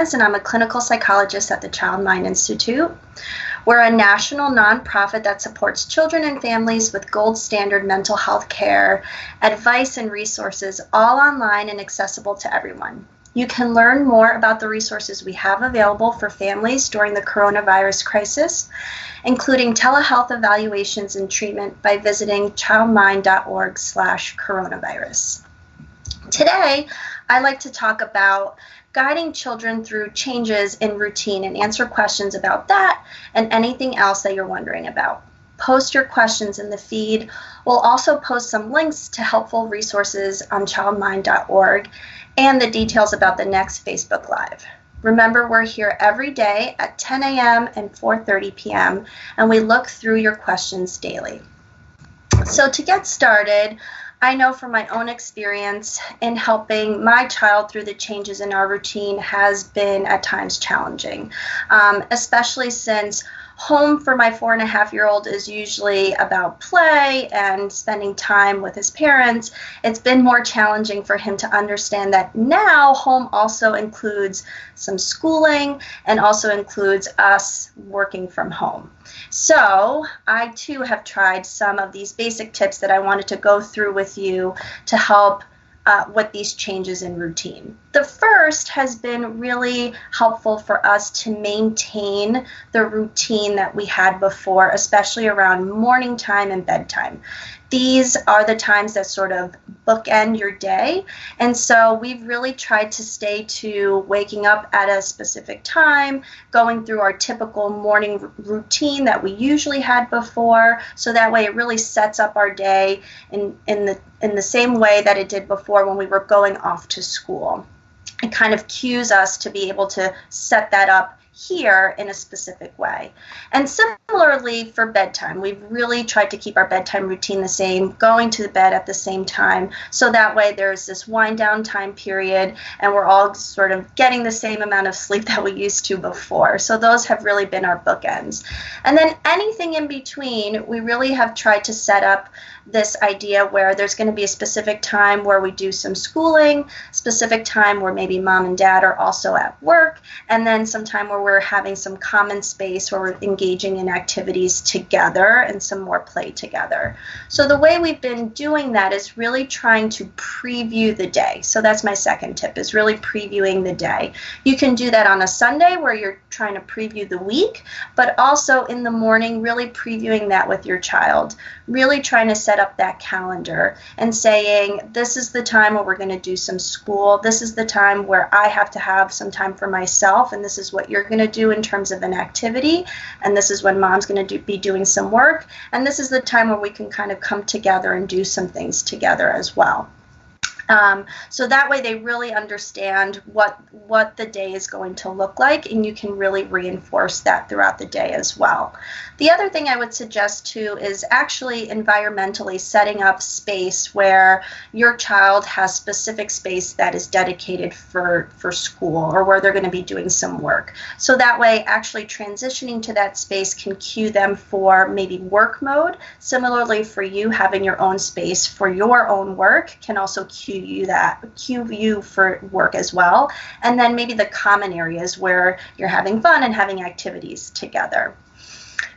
and I'm a clinical psychologist at the Child Mind Institute. We're a national nonprofit that supports children and families with gold standard mental health care, advice, and resources, all online and accessible to everyone. You can learn more about the resources we have available for families during the coronavirus crisis, including telehealth evaluations and treatment, by visiting childmind.org/coronavirus. Today, I'd like to talk about guiding children through changes in routine and answer questions about that and anything else that you're wondering about. Post your questions in the feed. We'll also post some links to helpful resources on childmind.org and the details about the next Facebook Live. Remember, we're here every day at 10 a.m. and 4:30 p.m., and we look through your questions daily. So to get started, I know from my own experience in helping my child through the changes in our routine has been at times challenging, especially since home for my 4.5-year-old is usually about play and spending time with his parents. It's been more challenging for him to understand that now home also includes some schooling and also includes us working from home. So I too have tried some of these basic tips that I wanted to go through with you to help with these changes in routine. The first has been really helpful for us to maintain the routine that we had before, especially around morning time and bedtime. These are the times that sort of bookend your day. And so we've really tried to stay to waking up at a specific time, going through our typical morning routine that we usually had before. So that way it really sets up our day in the same way that it did before when we were going off to school. It kind of cues us to be able to set that up here in a specific way. And similarly for bedtime, we've really tried to keep our bedtime routine the same, going to bed at the same time, so that way there's this wind down time period and we're all sort of getting the same amount of sleep that we used to before. So those have really been our bookends. And then anything in between, we really have tried to set up this idea where there's going to be a specific time where we do some schooling, specific time where maybe mom and dad are also at work, and then some time where we're having some common space where we're engaging in activities together and some more play together. So the way we've been doing that is really trying to preview the day. So that's my second tip, is really previewing the day. You can do that on a Sunday where you're trying to preview the week, but also in the morning, really previewing that with your child, really trying to set up that calendar and saying, this is the time where we're going to do some school. This is the time where I have to have some time for myself, and this is what you're going to do in terms of an activity, and this is when mom's going to be doing some work, and this is the time where we can kind of come together and do some things together as well. So that way they really understand what the day is going to look like, and you can really reinforce that throughout the day as well. The other thing I would suggest too is actually environmentally setting up space where your child has specific space that is dedicated for school or where they're going to be doing some work. So that way actually transitioning to that space can cue them for maybe work mode. Similarly for you, having your own space for your own work can also cue you for work as well. And then maybe the common areas where you're having fun and having activities together.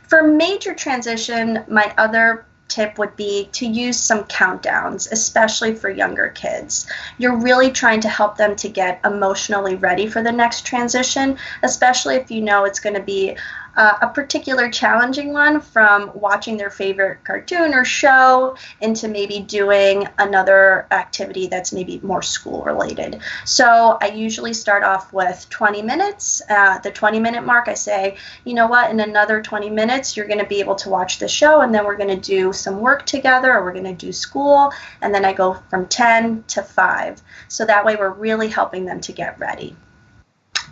For major transition, my other tip would be to use some countdowns, especially for younger kids. You're really trying to help them to get emotionally ready for the next transition, especially if you know it's going to be a particular challenging one, from watching their favorite cartoon or show into maybe doing another activity that's maybe more school related. So I usually start off with 20 minutes. The 20-minute mark, I say, you know what, in another 20 minutes, you're going to be able to watch the show, and then we're going to do some work together, or we're going to do school, and then I go from 10 to 5. So that way we're really helping them to get ready.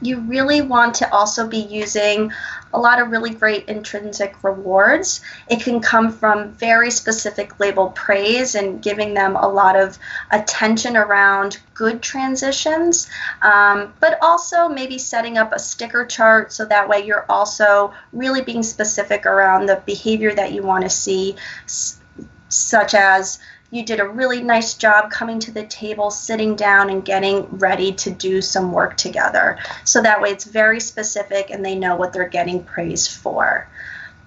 You really want to also be using a lot of really great intrinsic rewards. It can come from very specific labeled praise and giving them a lot of attention around good transitions, but also maybe setting up a sticker chart so that way you're also really being specific around the behavior that you want to see, such as you did a really nice job coming to the table, sitting down, and getting ready to do some work together. So that way it's very specific and they know what they're getting praise for.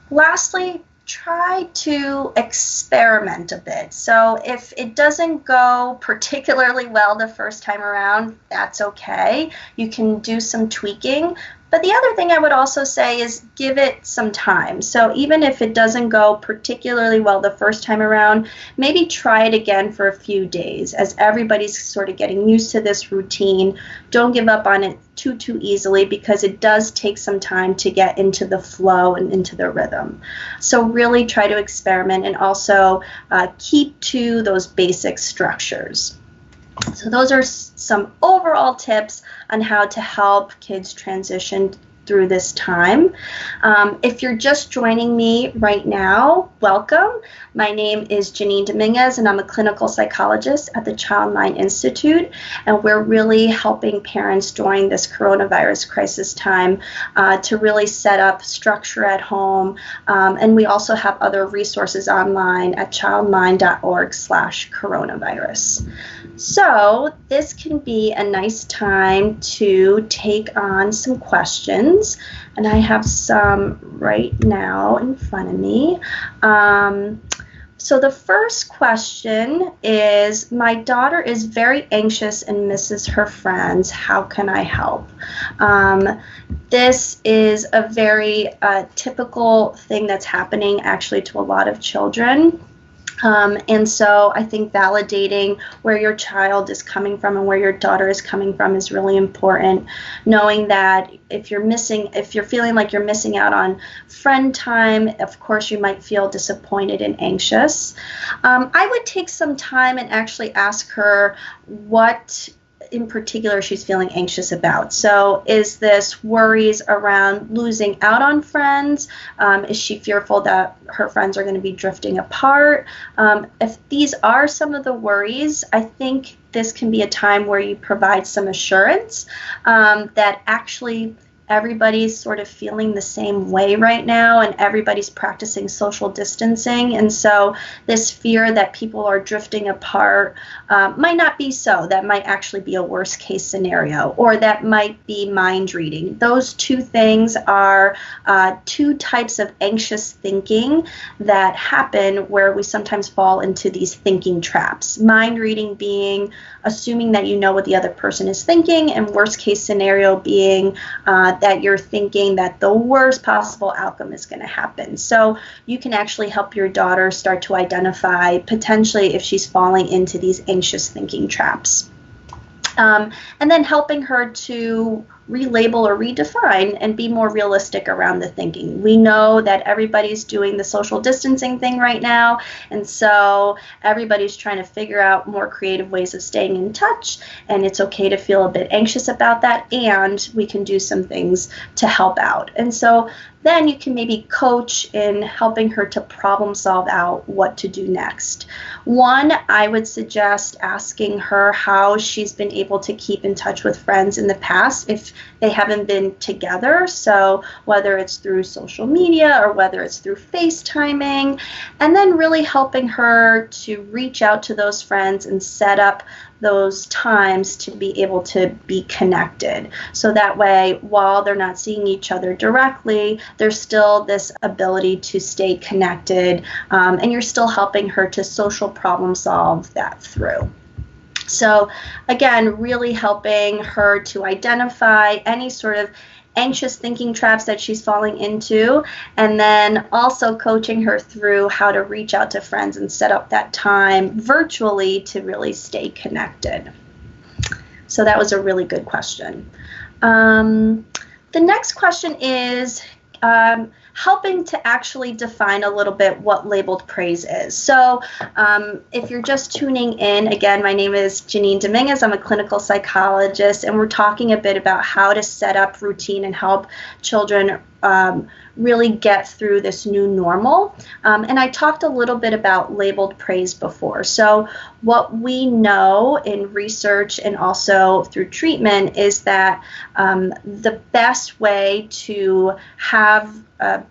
Lastly, try to experiment a bit. So if it doesn't go particularly well the first time around, that's okay. You can do some tweaking. But the other thing I would also say is give it some time. So even if it doesn't go particularly well the first time around, maybe try it again for a few days as everybody's sort of getting used to this routine. Don't give up on it too easily, because it does take some time to get into the flow and into the rhythm. So really try to experiment and also keep to those basic structures. So those are some overall tips on how to help kids transition through this time. If you're just joining me right now, welcome. My name is Janine Dominguez, and I'm a clinical psychologist at the Childmind Institute, and we're really helping parents during this coronavirus crisis time to really set up structure at home, and we also have other resources online at childmind.org/coronavirus. So this can be a nice time to take on some questions, and I have some right now in front of me. So the first question is, my daughter is very anxious and misses her friends. How can I help? This is a very typical thing that's happening actually to a lot of children. And so I think validating where your child is coming from and where your daughter is coming from is really important. Knowing that if you're feeling like you're missing out on friend time, of course you might feel disappointed and anxious. I would take some time and actually ask her what in particular she's feeling anxious about. So is this worries around losing out on friends? Is she fearful that her friends are going to be drifting apart? If these are some of the worries, I think this can be a time where you provide some assurance that actually everybody's sort of feeling the same way right now, and everybody's practicing social distancing. And so this fear that people are drifting apart might not be so. That might actually be a worst case scenario, or that might be mind reading. Those two things are two types of anxious thinking that happen where we sometimes fall into these thinking traps. Mind reading being assuming that you know what the other person is thinking, and worst case scenario being that you're thinking that the worst possible outcome is going to happen. So you can actually help your daughter start to identify potentially if she's falling into these anxious thinking traps. And then helping her to relabel or redefine and be more realistic around the thinking. We know that everybody's doing the social distancing thing right now, and so everybody's trying to figure out more creative ways of staying in touch, and it's okay to feel a bit anxious about that, and we can do some things to help out. And so then you can maybe coach in helping her to problem solve out what to do next. One, I would suggest asking her how she's been able to keep in touch with friends in the past if they haven't been together. So whether it's through social media or whether it's through FaceTiming, and then really helping her to reach out to those friends and set up those times to be able to be connected. So that way, while they're not seeing each other directly, there's still this ability to stay connected, and you're still helping her to social problem solve that through. So again, really helping her to identify any sort of anxious thinking traps that she's falling into, and then also coaching her through how to reach out to friends and set up that time virtually to really stay connected. So that was a really good question. The next question is helping to actually define a little bit what labeled praise is. So if you're just tuning in, again, my name is Janine Dominguez. I'm a clinical psychologist, and we're talking a bit about how to set up routine and help children really get through this new normal. And I talked a little bit about labeled praise before. So what we know in research and also through treatment is that the best way to have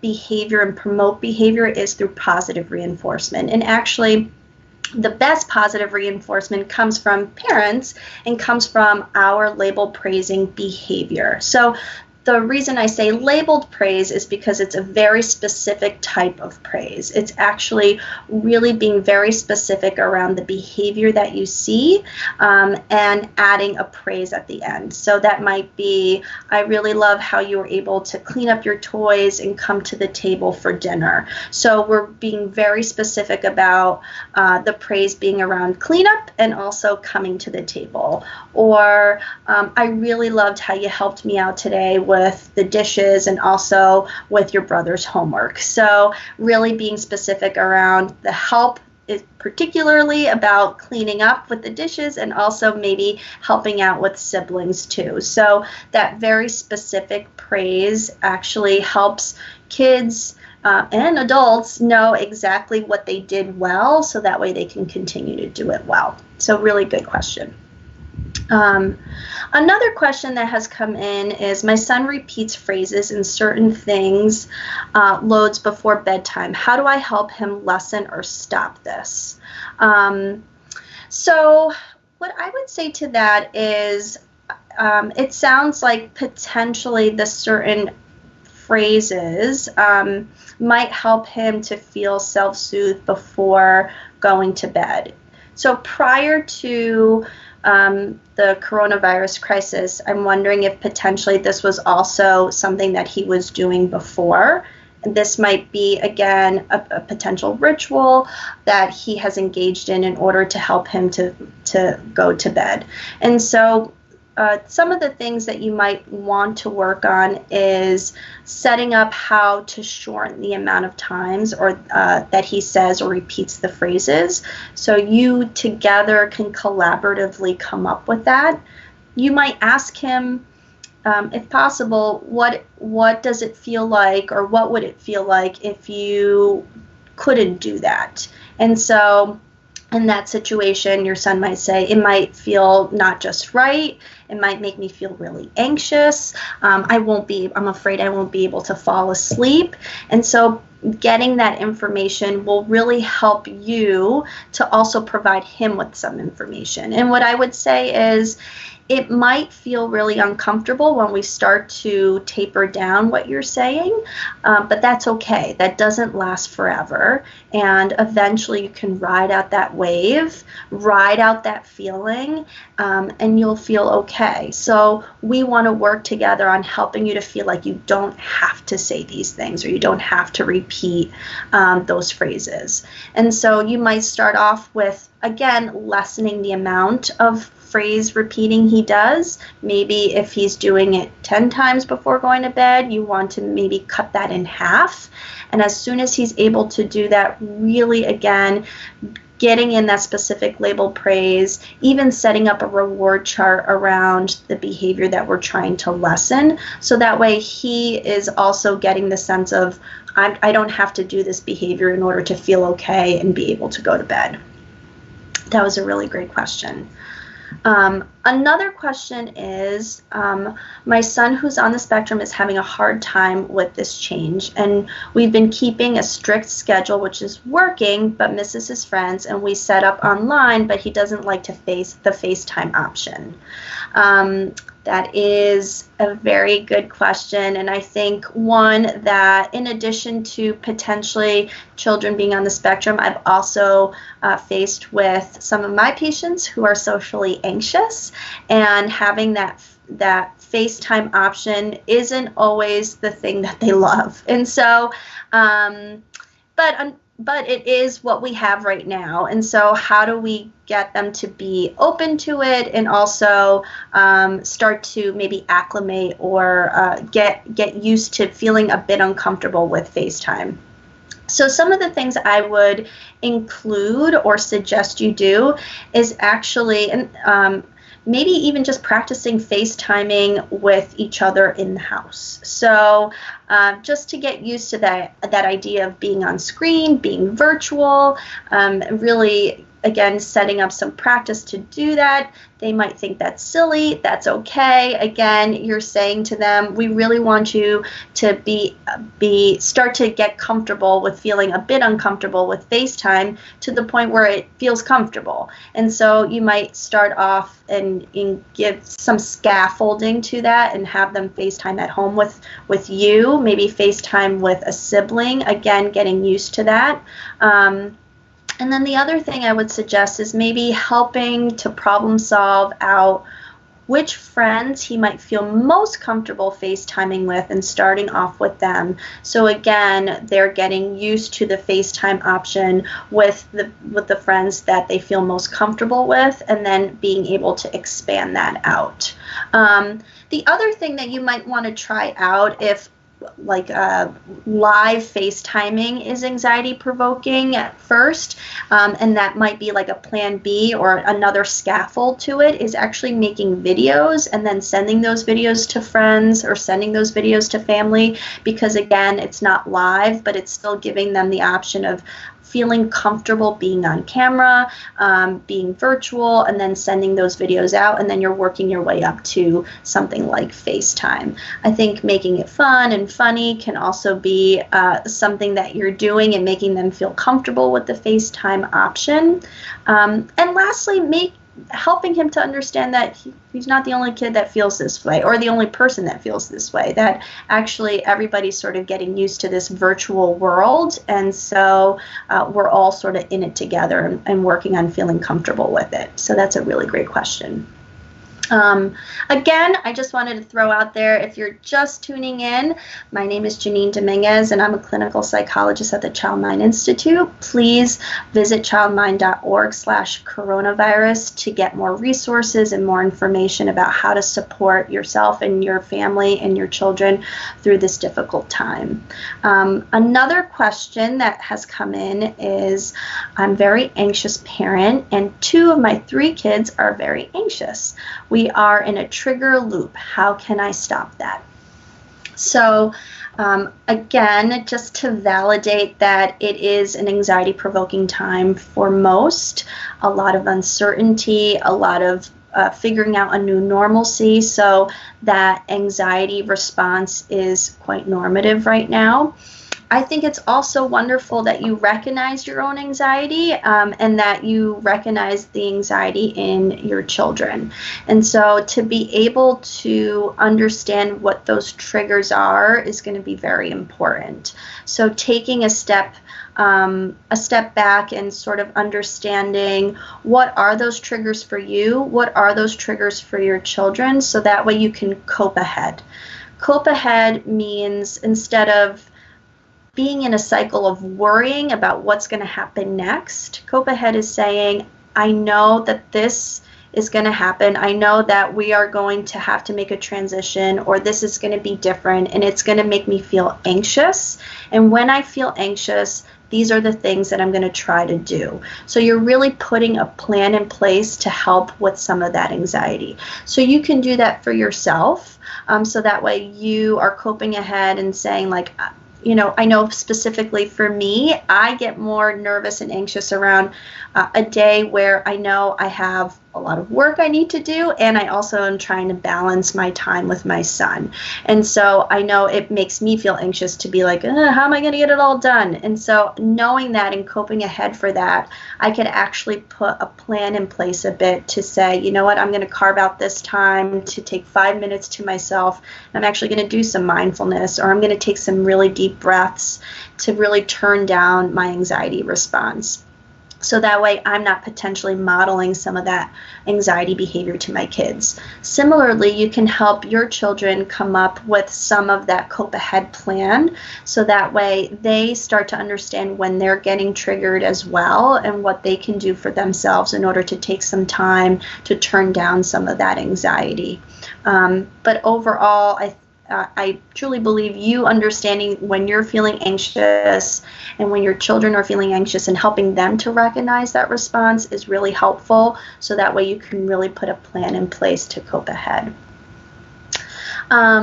behavior and promote behavior is through positive reinforcement. And actually, the best positive reinforcement comes from parents and comes from our label praising behavior. So the reason I say labeled praise is because it's a very specific type of praise. It's actually really being very specific around the behavior that you see, and adding a praise at the end. So that might be, I really love how you were able to clean up your toys and come to the table for dinner. So we're being very specific about the praise being around cleanup and also coming to the table. Or I really loved how you helped me out today with the dishes and also with your brother's homework. So really being specific around the help, is particularly about cleaning up with the dishes and also maybe helping out with siblings too. So that very specific praise actually helps kids and adults know exactly what they did well, so that way they can continue to do it well. So really good question. Another question that has come in is, my son repeats phrases and certain things loads before bedtime. How do I help him lessen or stop this? So what I would say to that is, it sounds like potentially the certain phrases might help him to feel self-soothed before going to bed. So prior to the coronavirus crisis, I'm wondering if potentially this was also something that he was doing before. And this might be, again, a potential ritual that he has engaged in order to help him to go to bed. And so some of the things that you might want to work on is setting up how to shorten the amount of times or that he says or repeats the phrases. So you together can collaboratively come up with that. You might ask him, if possible, what does it feel like, or what would it feel like if you couldn't do that? And so in that situation, your son might say, it might feel not just right. It might make me feel really anxious. I'm afraid I won't be able to fall asleep. And so getting that information will really help you to also provide him with some information. And what I would say is, it might feel really uncomfortable when we start to taper down what you're saying, but that's okay. That doesn't last forever. And eventually you can ride out that wave, ride out that feeling, and you'll feel okay. So we want to work together on helping you to feel like you don't have to say these things, or you don't have to repeat those phrases. And so you might start off with, again, lessening the amount of phrase repeating he does. Maybe if he's doing it 10 times before going to bed, you want to maybe cut that in half. And as soon as he's able to do that, really, again, getting in that specific label praise, even setting up a reward chart around the behavior that we're trying to lessen. So that way he is also getting the sense of, I don't have to do this behavior in order to feel okay and be able to go to bed. That was a really great question. Another question is, my son who's on the spectrum is having a hard time with this change, and we've been keeping a strict schedule, which is working, but misses his friends, and we set up online, but he doesn't like to face the FaceTime option. That is a very good question, and I think one that, in addition to potentially children being on the spectrum, I've also faced with some of my patients who are socially anxious, and having that FaceTime option isn't always the thing that they love. And so, but it is what we have right now. And so how do we get them to be open to it, and also start to maybe acclimate or get used to feeling a bit uncomfortable with FaceTime? So some of the things I would include or suggest you do is actually, maybe even just practicing FaceTiming with each other in the house. So just to get used to that idea of being on screen, being virtual, really again, setting up some practice to do that. They might think that's silly. That's okay. Again, you're saying to them, we really want you to start to get comfortable with feeling a bit uncomfortable with FaceTime to the point where it feels comfortable. And so you might start off and give some scaffolding to that and have them FaceTime at home with you, maybe FaceTime with a sibling, again, getting used to that. And then the other thing I would suggest is maybe helping to problem solve out which friends he might feel most comfortable FaceTiming with and starting off with them. So again, they're getting used to the FaceTime option with the friends that they feel most comfortable with, and then being able to expand that out. The other thing that you might want to try out, if like live FaceTiming is anxiety provoking at first, and that might be like a plan B or another scaffold to it, is actually making videos and then sending those videos to friends or sending those videos to family, because again, it's not live, but it's still giving them the option of feeling comfortable being on camera, being virtual, and then sending those videos out, and then you're working your way up to something like FaceTime. I think making it fun and funny can also be something that you're doing and making them feel comfortable with the FaceTime option. And lastly, helping him to understand that he's not the only kid that feels this way, or the only person that feels this way, that actually everybody's sort of getting used to this virtual world, and so we're all sort of in it together and working on feeling comfortable with it. So that's a really great question. Again, I just wanted to throw out there, if you're just tuning in, my name is Janine Dominguez, and I'm a clinical psychologist at the Child Mind Institute. Please visit childmind.org/coronavirus to get more resources and more information about how to support yourself and your family and your children through this difficult time. Another question that has come in is, I'm a very anxious parent, and 2 of my 3 kids are very anxious. We are in a trigger loop. How can I stop that? So again, just to validate that it is an anxiety-provoking time for most, a lot of uncertainty, a lot of figuring out a new normalcy, so that anxiety response is quite normative right now. I think it's also wonderful that you recognize your own anxiety, and that you recognize the anxiety in your children. And so to be able to understand what those triggers are is going to be very important. So taking a step back and sort of understanding, what are those triggers for you? What are those triggers for your children? So that way you can cope ahead. Cope ahead means, instead of being in a cycle of worrying about what's going to happen next, cope ahead is saying, I know that this is going to happen. I know that we are going to have to make a transition, or this is going to be different, and it's going to make me feel anxious. And when I feel anxious, these are the things that I'm going to try to do. So you're really putting a plan in place to help with some of that anxiety. So you can do that for yourself. So that way you are coping ahead and saying, like, I know specifically for me, I get more nervous and anxious around a day where I know I have a lot of work I need to do, and I also am trying to balance my time with my son. And so I know it makes me feel anxious to be like, how am I going to get it all done? And so knowing that and coping ahead for that, I could actually put a plan in place a bit to say, you know what, I'm going to carve out this time to take 5 minutes to myself. I'm actually going to do some mindfulness, or I'm going to take some really deep breaths to really turn down my anxiety response. So that way I'm not potentially modeling some of that anxiety behavior to my kids. Similarly, you can help your children come up with some of that cope ahead plan, so that way they start to understand when they're getting triggered as well, and what they can do for themselves in order to take some time to turn down some of that anxiety. But overall, I truly believe you understanding when you're feeling anxious and when your children are feeling anxious, and helping them to recognize that response is really helpful, so that way you can really put a plan in place to cope ahead. Lastly,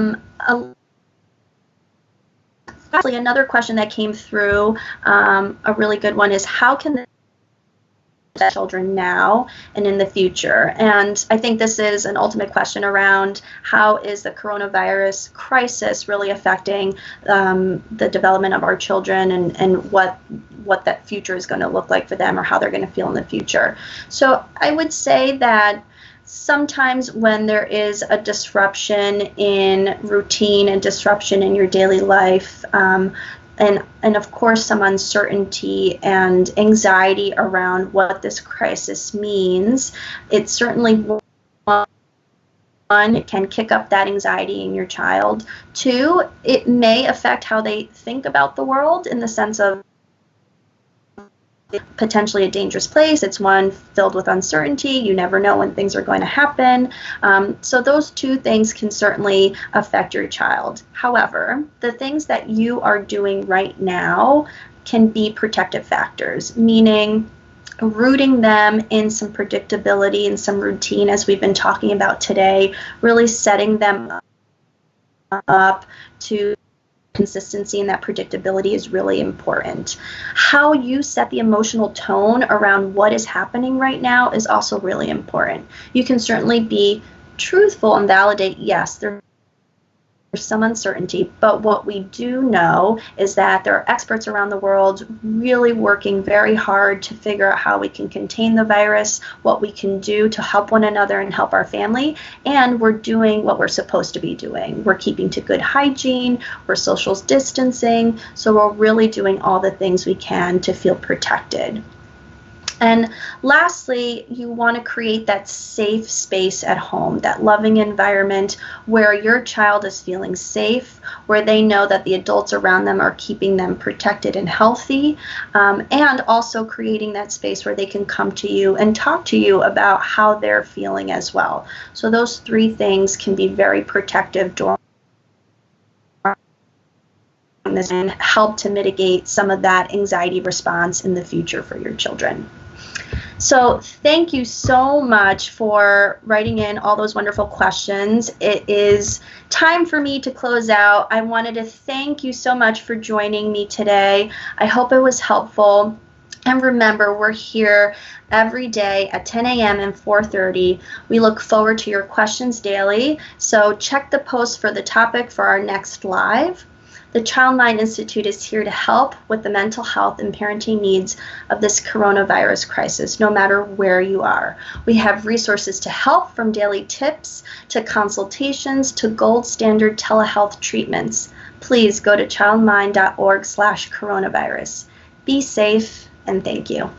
another question that came through, a really good one, is how can children now and in the future. And I think this is an ultimate question around how is the coronavirus crisis really affecting the development of our children, and what that future is going to look like for them, or how they're going to feel in the future. So I would say that sometimes when there is a disruption in routine and disruption in your daily life, and of course some uncertainty and anxiety around what this crisis means, it certainly, one, it can kick up that anxiety in your child. Two, it may affect how they think about the world, in the sense of potentially a dangerous place. It's one filled with uncertainty. You never know when things are going to happen. So those two things can certainly affect your child. However, the things that you are doing right now can be protective factors, meaning rooting them in some predictability and some routine, as we've been talking about today, really setting them up to consistency, and that predictability is really important. How you set the emotional tone around what is happening right now is also really important. You can certainly be truthful and validate, yes, there's some uncertainty, but what we do know is that there are experts around the world really working very hard to figure out how we can contain the virus, what we can do to help one another and help our family, and we're doing what we're supposed to be doing. We're keeping to good hygiene, we're social distancing, so we're really doing all the things we can to feel protected. And lastly, you want to create that safe space at home, that loving environment where your child is feeling safe, where they know that the adults around them are keeping them protected and healthy, and also creating that space where they can come to you and talk to you about how they're feeling as well. So those three things can be very protective during this, and help to mitigate some of that anxiety response in the future for your children. So thank you so much for writing in all those wonderful questions. It is time for me to close out. I wanted to thank you so much for joining me today. I hope it was helpful. And remember, we're here every day at 10 a.m. and 4:30. We look forward to your questions daily. So check the post for the topic for our next live. The Childmind Institute is here to help with the mental health and parenting needs of this coronavirus crisis, no matter where you are. We have resources to help, from daily tips to consultations to gold standard telehealth treatments. Please go to childmind.org/coronavirus. Be safe, and thank you.